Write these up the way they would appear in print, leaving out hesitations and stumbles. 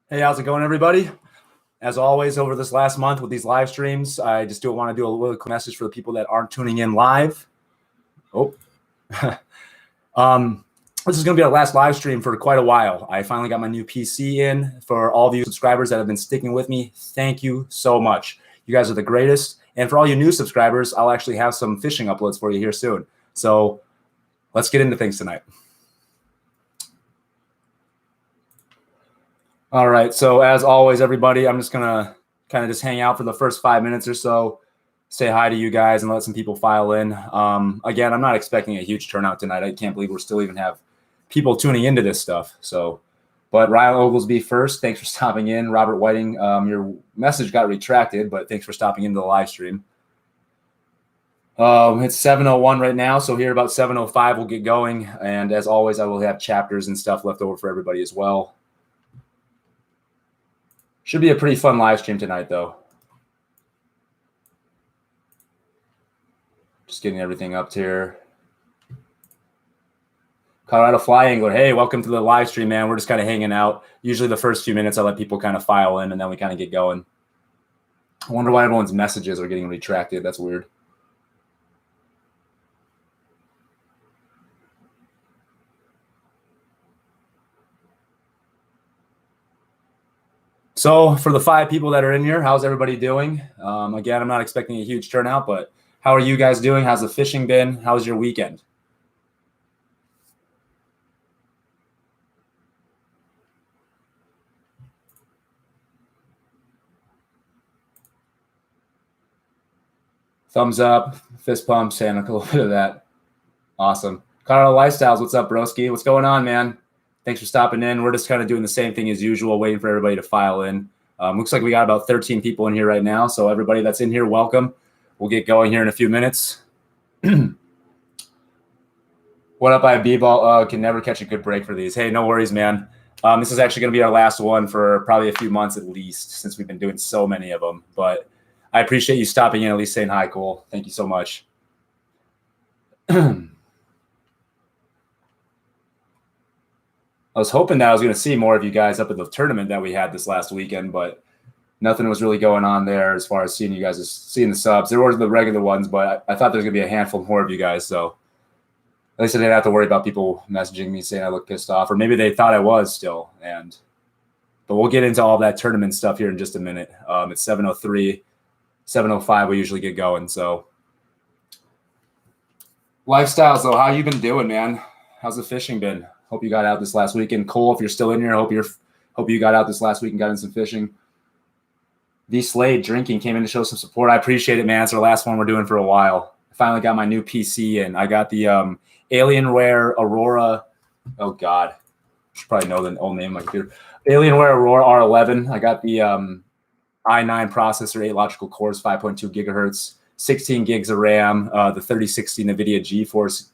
Hey, how's it going, everybody? As always, over this last month with these live streams, I just want to do a little quick message for the people that aren't tuning in live. This is going to be our last live stream for quite a while. I finally got my new PC in. For all of you subscribers that have been sticking with me, thank you so much. You guys are the greatest. And for all you new subscribers, I'll actually have some fishing uploads for you here soon. So let's get into things tonight. All right, so as always, everybody, I'm just going to kind of just hang out for the first 5 minutes or so, say hi to you guys and let some people file in. Again, I'm not expecting a huge turnout tonight. I can't believe we're still even have people tuning into this stuff. But Ryan Oglesby first, thanks for stopping in. Robert Whiting, your message got retracted, but thanks for stopping into the live stream. It's 7:01 right now, so here about 7:05 we'll get going. And as always, I will have chapters and stuff left over for everybody as well. Should be a pretty fun live stream tonight, though. Just getting everything up here. Colorado Fly Angler, hey, welcome to the live stream, man. We're just kind of hanging out. Usually the first few minutes I let people kind of file in, and then we kind of get going. I wonder why everyone's messages are getting retracted. That's weird. So for the 5 people that are in here, how's everybody doing? Again, I'm not expecting a huge turnout, but how are you guys doing? How's the fishing been? How's your weekend? Thumbs up, fist pumps, and a little bit of that. Awesome. Colorado Lifestyles, what's up, broski? What's going on, man? Thanks for stopping in. We're just kind of doing the same thing as usual, waiting for everybody to file in. Looks like we got about 13 people in here right now. So everybody that's in here, welcome. We'll get going here in a few minutes. What up, IB-ball? Can never catch a good break for these. Hey, no worries, man. This is actually going to be our last one for probably a few months at least, since we've been doing so many of them. But I appreciate you stopping in, at least saying hi, Cole. Thank you so much. I was hoping that I was going to see more of you guys up at the tournament that we had this last weekend, but nothing was really going on there as far as seeing you guys, seeing the subs. There were the regular ones, but I thought there was going to be a handful more of you guys. So at least I didn't have to worry about people messaging me saying I look pissed off, or maybe they thought I was still. But we'll get into all that tournament stuff here in just a minute. It's 7:03, 7:05 we usually get going. So Lifestyles, though, how you been doing, man? How's the fishing been? Hope you got out this last weekend. Cole, if you're still in here, hope you got out this last week and got in some fishing. The Slade drinking came in to show some support. I appreciate it, man. It's our last one we're doing for a while. I finally got my new PC in. I got the Alienware Aurora. Oh God, I should probably know the old name of my computer. Alienware Aurora R11. I got the i9 processor, 8 logical cores, 5.2 gigahertz, 16 gigs of RAM, the 3060 NVIDIA GeForce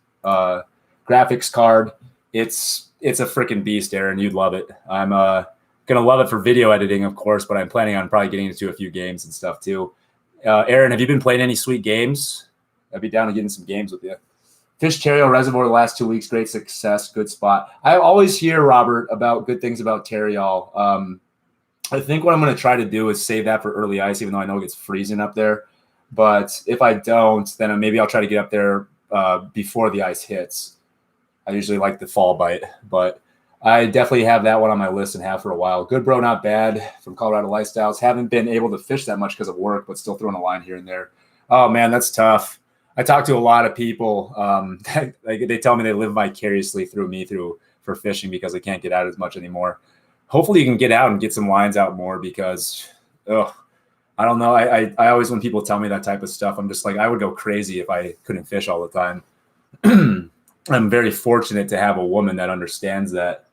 graphics card. It's a freaking beast, Aaron. You'd love it. I'm gonna love it for video editing, of course, but I'm planning on probably getting into a few games and stuff too. Aaron, have you been playing any sweet games? I'd be down to getting some games with you. Fish Terrio Reservoir the last 2 weeks, great success, good spot. I always hear, Robert, about good things about Terrio. I think what I'm going to try to do is save that for early ice, even though I know it gets freezing up there. But if I don't, then maybe I'll try to get up there before the ice hits. I usually like the fall bite, but I definitely have that one on my list and have for a while. Good Bro, Not Bad from Colorado Lifestyles. Haven't been able to fish that much because of work, but still throwing a line here and there. Oh, man, that's tough. I talk to a lot of people. They tell me they live vicariously through me for fishing because they can't get out as much anymore. Hopefully you can get out and get some lines out more because, I don't know. I always, when people tell me that type of stuff, I'm just like, I would go crazy if I couldn't fish all the time. I'm very fortunate to have a woman that understands that.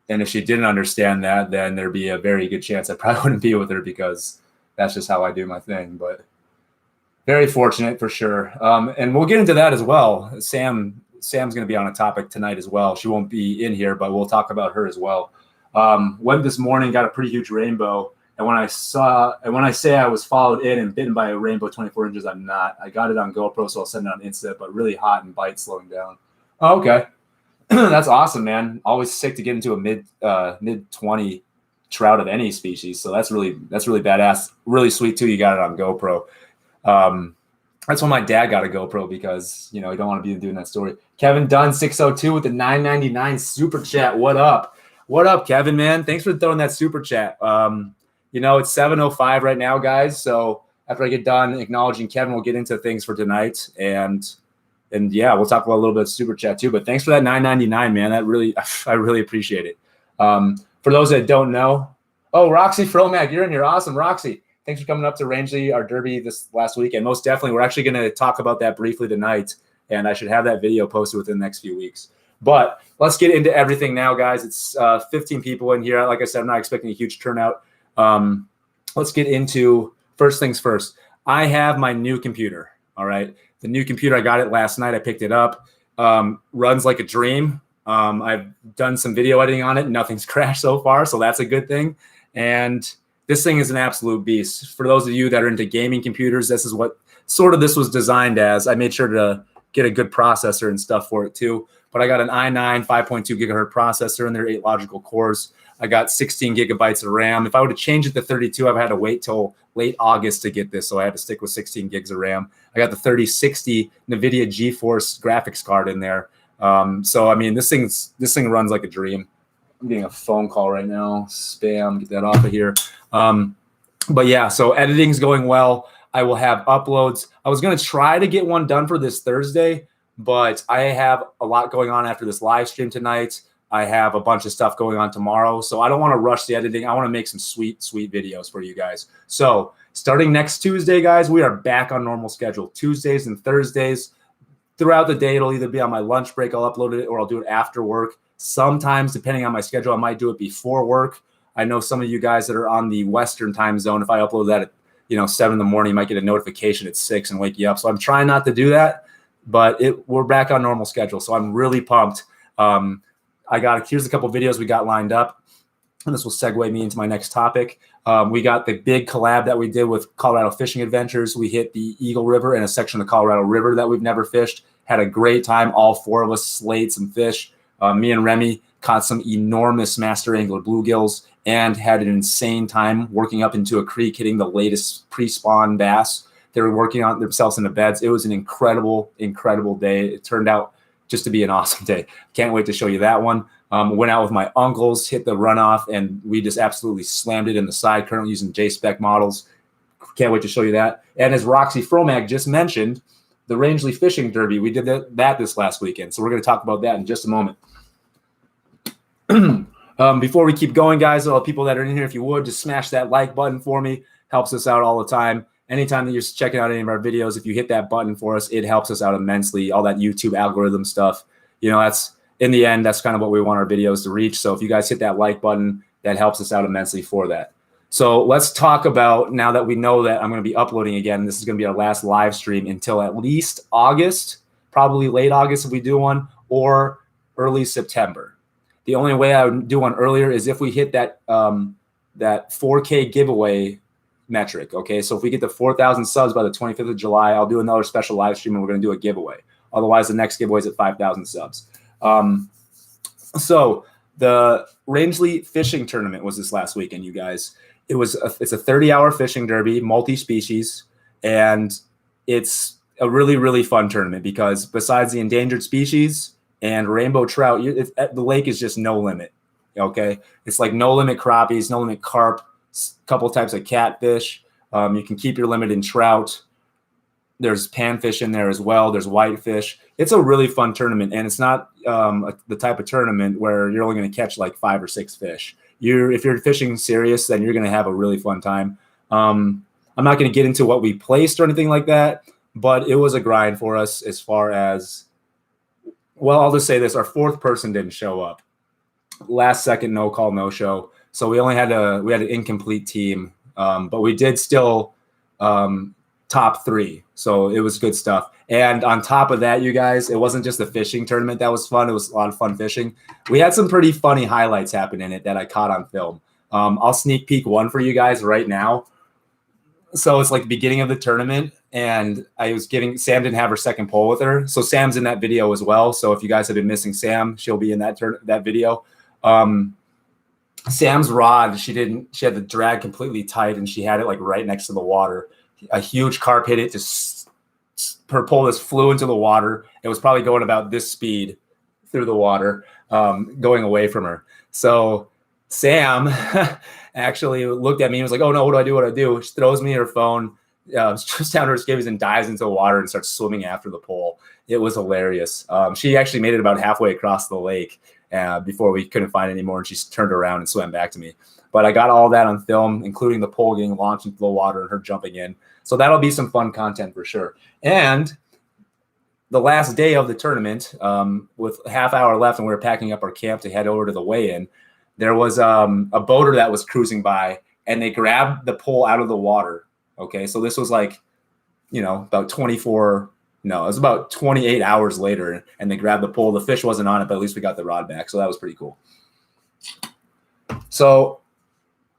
And if she didn't understand that, then there'd be a very good chance I probably wouldn't be with her because that's just how I do my thing. But very fortunate for sure. And we'll get into that as well. Sam's going to be on a topic tonight as well. She won't be in here, but we'll talk about her as well. Went this morning, got a pretty huge rainbow. And when I say I was followed in and bitten by a rainbow 24 inches, I'm not. I got it on GoPro, so I'll send it on Insta, but really hot and bite slowing down. Oh, okay. That's awesome, man. Always sick to get into a mid 20 trout of any species. So that's really badass. Really sweet too. You got it on GoPro. That's when my dad got a GoPro because, you know, you don't want to be doing that story. Kevin Dunn 602 with the $9.99 super chat. What up? What up, Kevin, man? Thanks for throwing that super chat. You know, it's 7:05 right now, guys. So after I get done acknowledging Kevin, we'll get into things for tonight. And yeah, we'll talk about a little bit of super chat too. But thanks for that $9.99, man. That really, I really appreciate it. For those that don't know, oh, Roxy Fromack, you're in here. Awesome, Roxy. Thanks for coming up to Rangeley, our derby this last weekend. Most definitely, we're actually going to talk about that briefly tonight, and I should have that video posted within the next few weeks. But let's get into everything now, guys. It's 15 people in here. Like I said, I'm not expecting a huge turnout. Let's get into first things first. I have my new computer, all right? The new computer, I got it last night. I picked it up. Runs like a dream. I've done some video editing on it. Nothing's crashed so far, so that's a good thing. And this thing is an absolute beast. For those of you that are into gaming computers, this is what sort of this was designed as. I made sure to get a good processor and stuff for it too. But I got an i9 5.2 gigahertz processor in there, 8 logical cores. I got 16 gigabytes of RAM. If I were to change it to 32, I've had to wait till late August to get this, so I had to stick with 16 gigs of RAM. I got the 3060 NVIDIA GeForce graphics card in there. So I mean, this thing runs like a dream. I'm getting a phone call right now. Spam, get that off of here. But yeah, so editing's going well. I will have uploads. I was going to try to get one done for this Thursday, but I have a lot going on after this live stream tonight. I have a bunch of stuff going on tomorrow, so I don't want to rush the editing. I want to make some sweet videos for you guys. So starting next Tuesday, guys, we are back on normal schedule. Tuesdays and Thursdays. Throughout the day, it'll either be on my lunch break, I'll upload it, or I'll do it after work. Sometimes, depending on my schedule, I might do it before work. I know some of you guys that are on the Western time zone, if I upload that at 7 in the morning, you might get a notification at 6 and wake you up. So I'm trying not to do that, but we're back on normal schedule. So I'm really pumped. Here's a couple of videos we got lined up, and this will segue me into my next topic. We got the big collab that we did with Colorado Fishing Adventures. We hit the Eagle River and a section of the Colorado River that we've never fished. Had a great time. All 4 of us slayed some fish. Me and Remy caught some enormous master angler bluegills and had an insane time working up into a creek, hitting the latest pre-spawn bass. They were working on themselves in the beds. It was an incredible, incredible day. It turned out just to be an awesome day. Can't wait to show you that one. Went out with my uncles, hit the runoff, and we just absolutely slammed it in the side, currently using J-Spec models. Can't wait to show you that. And as Roxy Fromack just mentioned, the Rangeley Fishing Derby, we did that this last weekend. So we're going to talk about that in just a moment. Before we keep going, guys, all the people that are in here, if you would, just smash that like button for me. Helps us out all the time. Anytime that you're checking out any of our videos, if you hit that button for us, it helps us out immensely. All that YouTube algorithm stuff, that's in the end, that's kind of what we want our videos to reach. So if you guys hit that like button, that helps us out immensely for that. So let's talk about, now that we know that I'm going to be uploading again, this is going to be our last live stream until at least August, probably late August if we do one, or early September. The only way I would do one earlier is if we hit that 4K giveaway metric. Okay, so if we get to 4,000 subs by the 25th of July, I'll do another special live stream and we're going to do a giveaway. Otherwise, the next giveaway is at 5,000 subs. So the Rangeley Fishing Tournament was this last weekend, you guys. It's a 30-hour fishing derby, multi-species, and it's a really, really fun tournament because besides the endangered species and rainbow trout, the lake is just no limit. Okay, it's like no limit crappies, no limit carp, couple types of catfish. You can keep your limit in trout. There's panfish in there as well. There's whitefish. It's a really fun tournament, and it's not the type of tournament where you're only going to catch like 5 or 6 fish. If you're fishing serious, then you're going to have a really fun time. I'm not going to get into what we placed or anything like that, but it was a grind for us as far as, well, I'll just say this. Our 4th person didn't show up. Last second, no call, no show. So we had an incomplete team, but we did still top 3. So it was good stuff. And on top of that, you guys, it wasn't just a fishing tournament that was fun. It was a lot of fun fishing. We had some pretty funny highlights happen in it that I caught on film. I'll sneak peek one for you guys right now. So it's like the beginning of the tournament, and Sam didn't have her second pole with her. So Sam's in that video as well. So if you guys have been missing Sam, she'll be in that video. Sam's rod, she had the drag completely tight, and she had it like right next to the water. A huge carp hit it, just her pole just flew into the water. It was probably going about this speed through the water, going away from her. So Sam actually looked at me and was like, "Oh no, what do I do? What do I do?" She throws me her phone, just down her skivvies and dives into the water and starts swimming after the pole. It was hilarious. She actually made it about halfway across the lake before we couldn't find it anymore, and she turned around and swam back to me. But I got all that on film, including the pole getting launched into the water and her jumping in. So that'll be some fun content for sure. And the last day of the tournament, with a half hour left and we were packing up our camp to head over to the weigh-in, there was a boater that was cruising by, and they grabbed the pole out of the water. Okay, so this was like, about 28 hours later, and they grabbed the pole. The fish wasn't on it, but at least we got the rod back, so that was pretty cool. So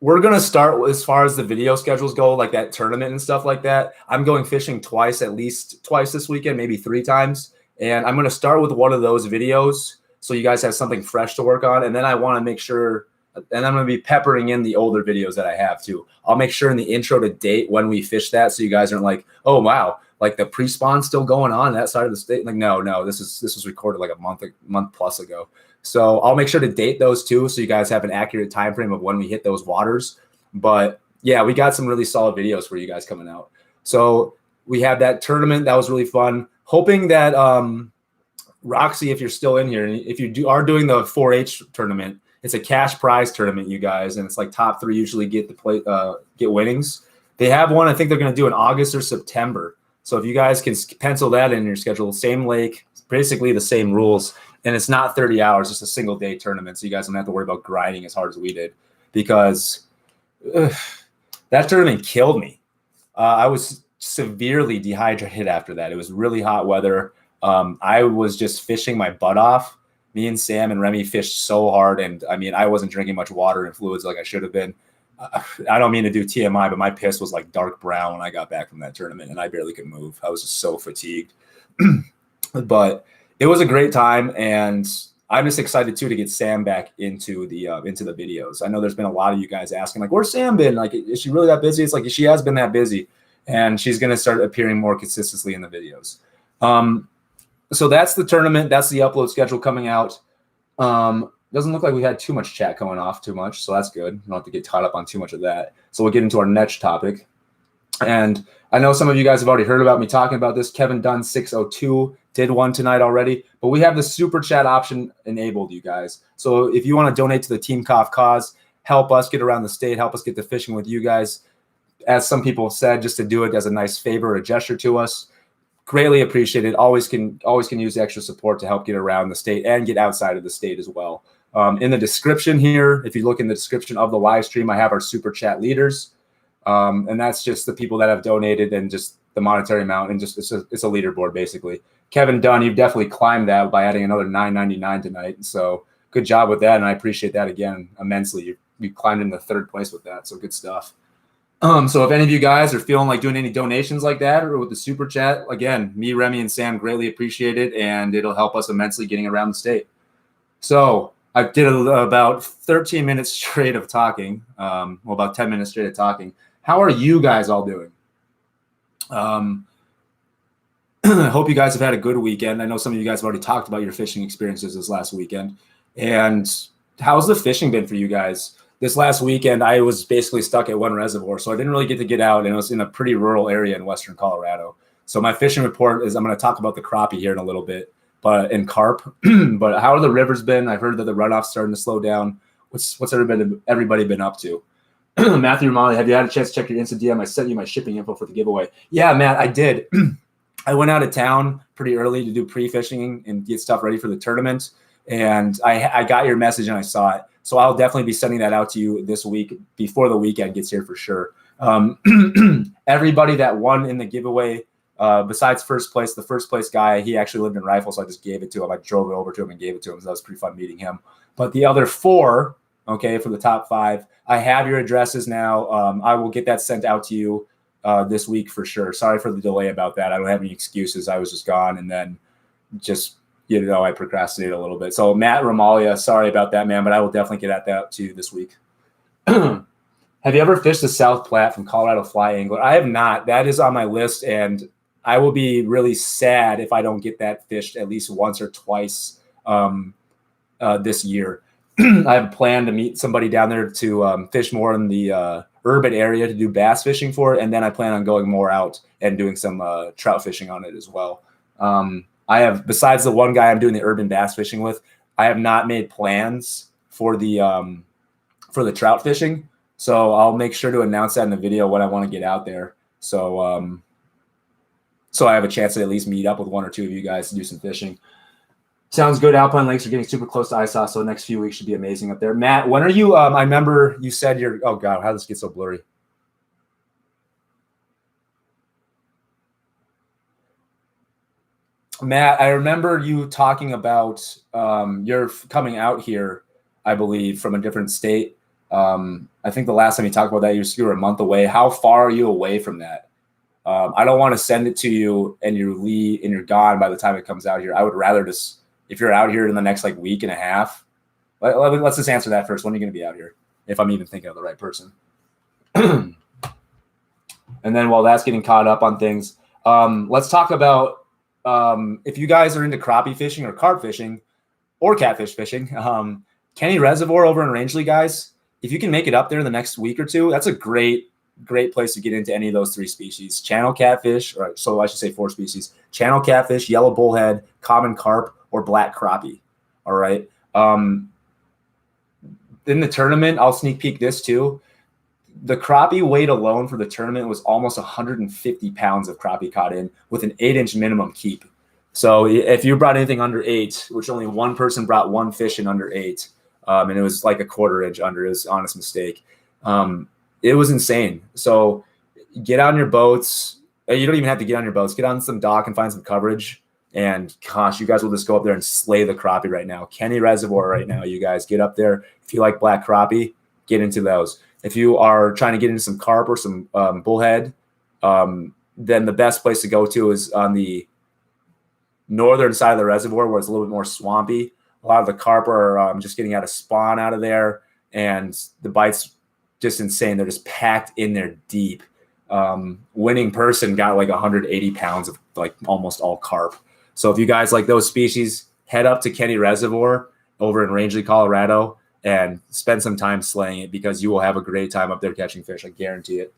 we're going to start as far as the video schedules go, like that tournament and stuff like that. I'm going fishing at least twice this weekend, maybe 3 times. And I'm going to start with one of those videos so you guys have something fresh to work on. And then I want to make sure, and I'm going to be peppering in the older videos that I have too. I'll make sure in the intro to date when we fish that, so you guys aren't like, oh, wow, like the pre-spawn's still going on that side of the state. Like, no, this was recorded like a month plus ago. So I'll make sure to date those too, so you guys have an accurate time frame of when we hit those waters. But yeah, we got some really solid videos for you guys coming out. So we have that tournament. That was really fun. Hoping that Roxy, if you're still in here, and if you are doing the 4-H tournament, it's a cash prize tournament, you guys, and it's like top 3 usually get winnings. They have one, I think they're going to do in August or September. So if you guys can pencil that in your schedule, same lake, basically the same rules. And it's not 30 hours, just a single day tournament. So you guys don't have to worry about grinding as hard as we did, because that tournament killed me. I was severely dehydrated after that. It was really hot weather. I was just fishing my butt off. Me and Sam and Remy fished so hard. And I mean, I wasn't drinking much water and fluids like I should have been. I don't mean to do TMI, but my piss was like dark brown when I got back from that tournament, and I barely could move. I was just so fatigued. But it was a great time, and I'm just excited too to get Sam back into the videos. I know there's been a lot of you guys asking, like, where's Sam been? Like, is she really that busy? It's like, she has been that busy, and she's going to start appearing more consistently in the videos. So that's the tournament. That's the upload schedule coming out. Doesn't look like we had too much chat going off too much, so that's good. We don't have to get caught up on too much of that. So we'll get into our next topic. And I know some of you guys have already heard about me talking about this. Kevin Dunn 602 did one tonight already, but we have the super chat option enabled, you guys. So if you want to donate to the Team CO.F.F cause, help us get around the state, help us get to fishing with you guys, as some people have said, just to do it as a nice favor, a gesture to us, greatly appreciated. Always can use extra support to help get around the state and get outside of the state as well. In the description here, if you look in the description of the live stream, I have our super chat leaders. And that's just the people that have donated and just the monetary amount, and just it's a leaderboard basically. Kevin Dunn, you've definitely climbed that by adding another $9.99 tonight. So good job with that, and I appreciate that again immensely. You climbed into 3rd place with that, so good stuff. So if any of you guys are feeling like doing any donations like that or with the super chat, again, me, Remy, and Sam greatly appreciate it, and it'll help us immensely getting around the state. So I did about 13 minutes straight of talking, about 10 minutes straight of talking. How are you guys all doing? I hope you guys have had a good weekend. I know some of you guys have already talked about your fishing experiences this last weekend. And how's the fishing been for you guys? This last weekend, I was basically stuck at one reservoir, so I didn't really get to get out, and it was in a pretty rural area in western Colorado. So my fishing report is, I'm going to talk about the crappie here in a little bit, and carp. But how are the rivers been? I've heard that the runoff's starting to slow down. What's everybody been up to? Matthew Romali, have you had a chance to check your Insta DM? I sent you my shipping info for the giveaway. Yeah, Matt, I did. I went out of town pretty early to do pre-fishing and get stuff ready for the tournament, and I got your message and I saw it. So I'll definitely be sending that out to you this week before the weekend gets here for sure. Everybody that won in the giveaway, besides first place, the first place guy, he actually lived in Rifle, so I just gave it to him. I drove it over to him and gave it to him. So that was pretty fun meeting him. But the other 4, okay, for the top 5, I have your addresses now. I will get that sent out to you this week for sure. Sorry for the delay about that. I don't have any excuses. I was just gone, and then just I procrastinated a little bit. So Matt Romalia, sorry about that, man, but I will definitely get at that to you this week. Have you ever fished the South Platte from Colorado Fly Angler? I have not. That is on my list, and I will be really sad if I don't get that fished at least once or twice this year. I have a plan to meet somebody down there to fish more in the urban area to do bass fishing for it, and then I plan on going more out and doing some trout fishing on it as well. I have, besides the one guy I'm doing the urban bass fishing with, I have not made plans for the trout fishing. So I'll make sure to announce that in the video when I want to get out there. So I have a chance to at least meet up with one or two of you guys to do some fishing. Sounds good. Alpine lakes are getting super close to ISA, so the next few weeks should be amazing up there. Matt, when are you? I remember you said you're. Oh God, how does this get so blurry? Matt, I remember you talking about you're coming out here, I believe, from a different state. I think the last time you talked about that, you were a month away. How far are you away from that? I don't want to send it to you and you're gone by the time it comes out here. I would rather just, if you're out here in the next like week and a half, let's just answer that first. When are you going to be out here? If I'm even thinking of the right person. And then while that's getting caught up on things, let's talk about if you guys are into crappie fishing or carp fishing or catfish fishing, Kenny Reservoir over in Rangeley, guys, if you can make it up there in the next week or two, that's a great place to get into any of those three species. Channel catfish, or so I should say 4 species: channel catfish, yellow bullhead, common carp, or black crappie. All right. In the tournament, I'll sneak peek this too. The crappie weight alone for the tournament was almost 150 pounds of crappie caught in with an 8-inch minimum keep. So if you brought anything under 8, which only one person brought one fish in under 8, and it was like a 1/4 inch under, it was an honest mistake. It was insane. So get on your boats. You don't even have to get on your boats. Get on some dock and find some coverage. And gosh, you guys will just go up there and slay the crappie right now. Kenny Reservoir right now, you guys get up there. If you like black crappie, get into those. If you are trying to get into some carp or some bullhead, then the best place to go to is on the northern side of the reservoir where it's a little bit more swampy. A lot of the carp are just getting out of spawn out of there, and the bites just insane. They're just packed in there deep. Winning person got like 180 pounds of like almost all carp. So if you guys like those species, head up to Kenny Reservoir over in Rangeley, Colorado, and spend some time slaying it, because you will have a great time up there catching fish. I guarantee it.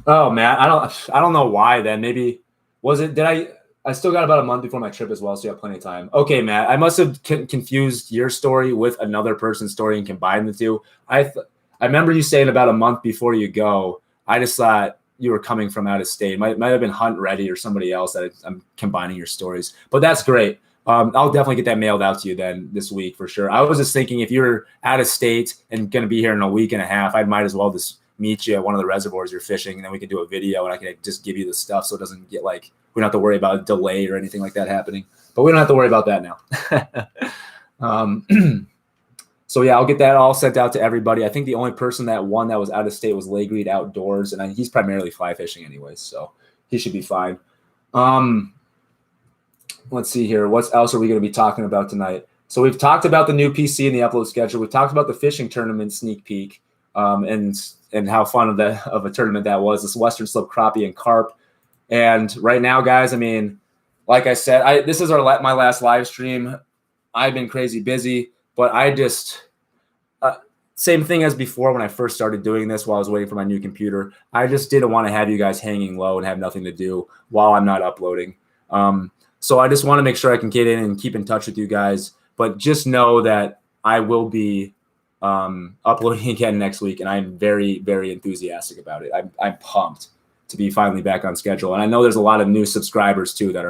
Oh, Matt, I don't know why then. Maybe I still got about a month before my trip as well, so you have plenty of time. Okay, Matt, I must have confused your story with another person's story and combined the two. I remember you saying about a month before you go. I just thought you were coming from out of state. Might have been Hunt Ready or somebody else that I'm combining your stories. But that's great. I'll definitely get that mailed out to you then this week for sure. I was just thinking if you're out of state and going to be here in a week and a half, I might as well just meet you at one of the reservoirs you're fishing, and then we could do a video and I could just give you the stuff so it doesn't get like, we don't have to worry about a delay or anything like that happening. But we don't have to worry about that now. So yeah, I'll get that all sent out to everybody. I think the only person that won that was out of state was Legreed Outdoors, and he's primarily fly fishing anyways, so he should be fine. Let's see here. What else are we going to be talking about tonight? So we've talked about the new PC and the upload schedule. We've talked about the fishing tournament sneak peek, and how fun of a tournament that was. This Western Slope crappie and carp. And right now, guys, I mean, like I said, this is my last live stream. I've been crazy busy, but I just same thing as before when I first started doing this while I was waiting for my new computer. I just didn't want to have you guys hanging low and have nothing to do while I'm not uploading. So I just want to make sure I can get in and keep in touch with you guys. But just know that I will be uploading again next week, and I'm very, very enthusiastic about it. I'm pumped to be finally back on schedule. And I know there's a lot of new subscribers too that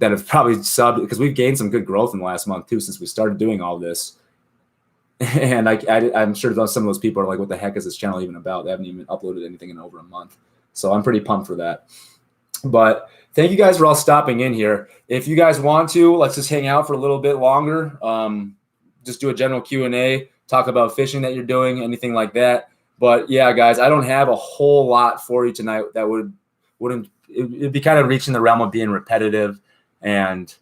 have probably subbed, because we've gained some good growth in the last month too since we started doing all this. And I'm sure some of those people are like, what the heck is this channel even about? They haven't even uploaded anything in over a month. So I'm pretty pumped for that. But thank you guys for all stopping in here. If you guys want to, let's just hang out for a little bit longer. Just do a general Q&A, talk about fishing that you're doing, anything like that. But yeah, guys, I don't have a whole lot for you tonight that wouldn't it'd be kind of reaching the realm of being repetitive, and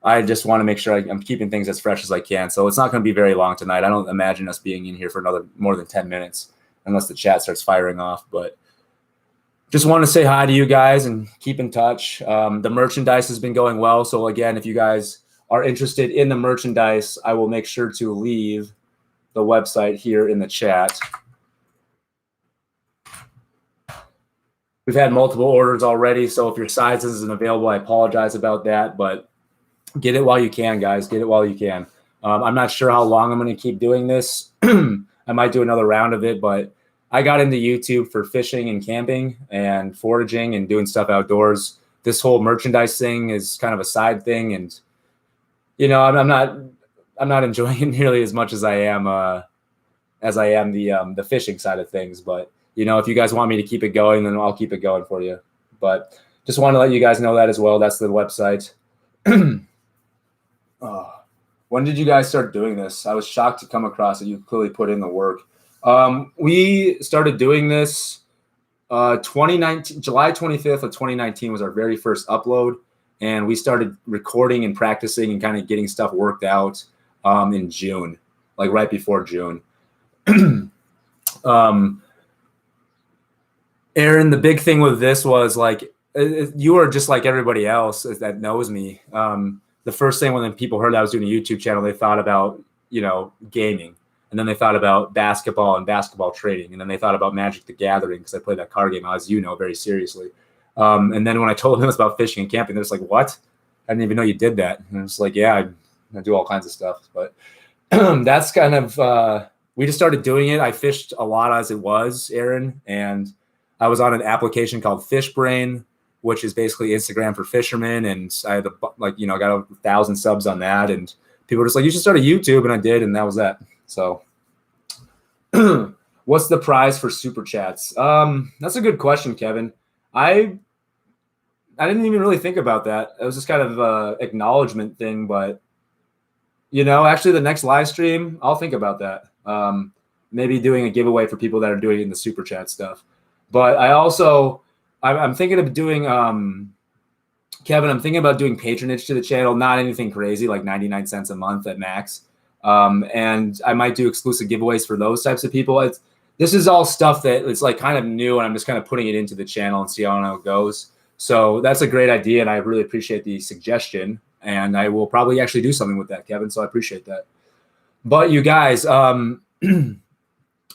I just want to make sure I'm keeping things as fresh as I can. So it's not going to be very long tonight. I don't imagine us being in here for another more than 10 minutes unless the chat starts firing off. But just want to say hi to you guys and keep in touch. The merchandise has been going well. So again, if you guys are interested in the merchandise, I will make sure to leave the website here in the chat. We've had multiple orders already. So if your size isn't available, I apologize about that, but get it while you can, guys. Get it while you can. I'm not sure how long I'm going to keep doing this. I might do another round of it, but I got into YouTube for fishing and camping and foraging and doing stuff outdoors. This whole merchandise thing is kind of a side thing, and I'm not enjoying it nearly as much as I am the fishing side of things. But if you guys want me to keep it going, then I'll keep it going for you. But just want to let you guys know that as well. That's the website. When did you guys start doing this? I was shocked to come across it. You clearly put in the work. We started doing this 2019, July 25th of 2019 was our very first upload. And we started recording and practicing and kind of getting stuff worked out in June, like right before June. Aaron, the big thing with this was like, you are just like everybody else that knows me. The first thing when people heard I was doing a YouTube channel, they thought about, gaming. And then they thought about basketball and basketball trading. And then they thought about Magic the Gathering because I played that card game, as you know, very seriously. And then when I told them it was about fishing and camping, they're just like, what? I didn't even know you did that. And I was like, yeah, I do all kinds of stuff. But that's kind of, we just started doing it. I fished a lot as it was, Aaron. And I was on an application called FishBrain, which is basically Instagram for fishermen. And I had got 1,000 subs on that. And people were just like, you should start a YouTube. And I did. And that was that. So what's the prize for super chats? That's a good question, Kevin. I didn't even really think about that. It was just kind of a acknowledgement thing, but actually the next live stream, I'll think about that. Maybe doing a giveaway for people that are doing it in the super chat stuff. But I'm thinking of doing, Kevin, I'm thinking about doing patronage to the channel, not anything crazy, like 99 cents a month at max. And I might do exclusive giveaways for those types of people. This is all stuff that it's like kind of new, and I'm just kind of putting it into the channel and see how it goes. So that's a great idea, and I really appreciate the suggestion, and I will probably actually do something with that, Kevin. So I appreciate that. But you guys,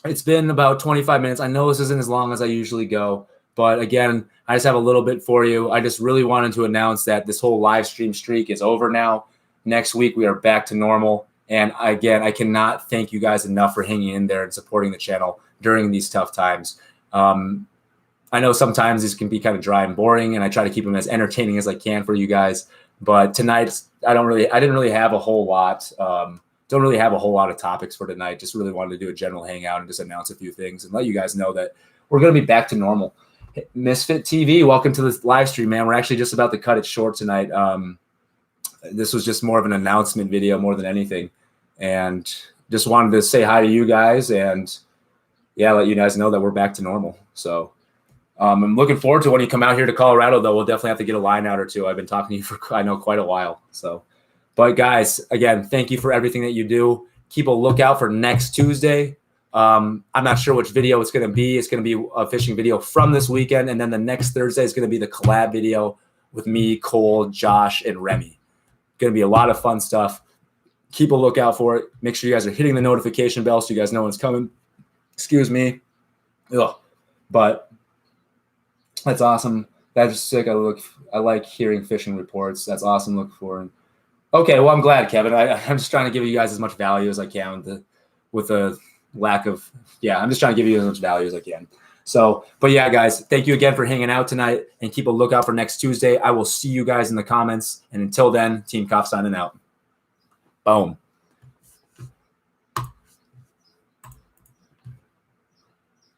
it's been about 25 minutes. I know this isn't as long as I usually go, but again, I just have a little bit for you. I just really wanted to announce that this whole live stream streak is over now. Next week, we are back to normal. And again, I cannot thank you guys enough for hanging in there and supporting the channel during these tough times. I know sometimes these can be kind of dry and boring, and I try to keep them as entertaining as I can for you guys. But tonight, I didn't really have a whole lot. Don't really have a whole lot of topics for tonight. Just really wanted to do a general hangout and just announce a few things and let you guys know that we're going to be back to normal. Misfit TV, welcome to this live stream, man. We're actually just about to cut it short tonight. This was just more of an announcement video more than anything. And just wanted to say hi to you guys and, yeah, let you guys know that we're back to normal. So I'm looking forward to when you come out here to Colorado, though. We'll definitely have to get a line out or two. I've been talking to you for, I know, quite a while. So, but guys, again, thank you for everything that you do. Keep a lookout for next Tuesday. I'm not sure which video it's going to be. It's going to be a fishing video from this weekend. And then the next Thursday is going to be the collab video with me, Cole, Josh, and Remy. Going to be a lot of fun stuff. Keep a lookout for it. Make sure you guys are hitting the notification bell so you guys know when it's coming. Excuse me. Ugh. But that's awesome. That's sick. I like hearing fishing reports. That's awesome. Look for it. Okay, well, I'm glad, Kevin. I'm just trying to give you guys as much value as I can with the lack of, I'm just trying to give you as much value as I can. So, but yeah, guys, thank you again for hanging out tonight, and keep a lookout for next Tuesday. I will see you guys in the comments. And until then, Team Koff signing out. Boom.